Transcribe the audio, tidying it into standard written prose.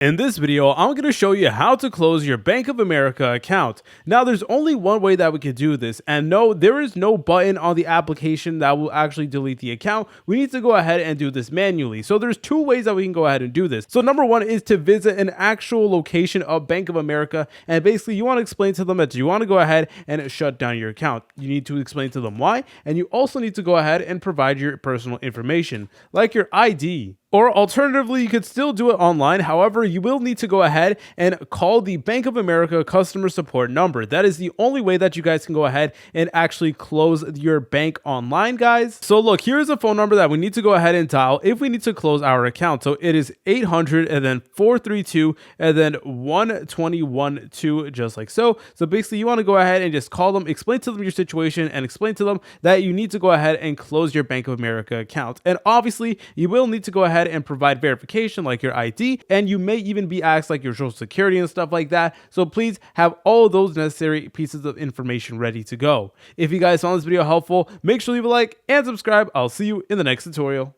In this video, I'm going to show you how to close your Bank of America account. Now, there's only one way that we could do this, and no, there is no button on the application that will actually delete the account. We need to go ahead and do this manually. So there's two ways that we can go ahead and do this. So number one is to visit an actual location of Bank of America, and basically you want to explain to them that you want to go ahead and shut down your account. You need to explain to them why, and you also need to go ahead and provide your personal information, like your ID. Or alternatively, you could still do it online. However, you will need to go ahead and call the Bank of America customer support number. That is the only way that you guys can go ahead and actually close your bank online, guys. So look, here's a phone number that we need to go ahead and dial if we need to close our account. So it is 800 and then 432 and then 1212, just like so. So basically you want to go ahead and just call them, explain to them your situation, and explain to them that you need to go ahead and close your Bank of America account. And obviously you will need to go ahead and provide verification like your ID, and you may even be asked like your social security and stuff like that. So please have all of those necessary pieces of information ready to go. If you guys found this video helpful, make sure to leave a like and subscribe. I'll see you in the next tutorial.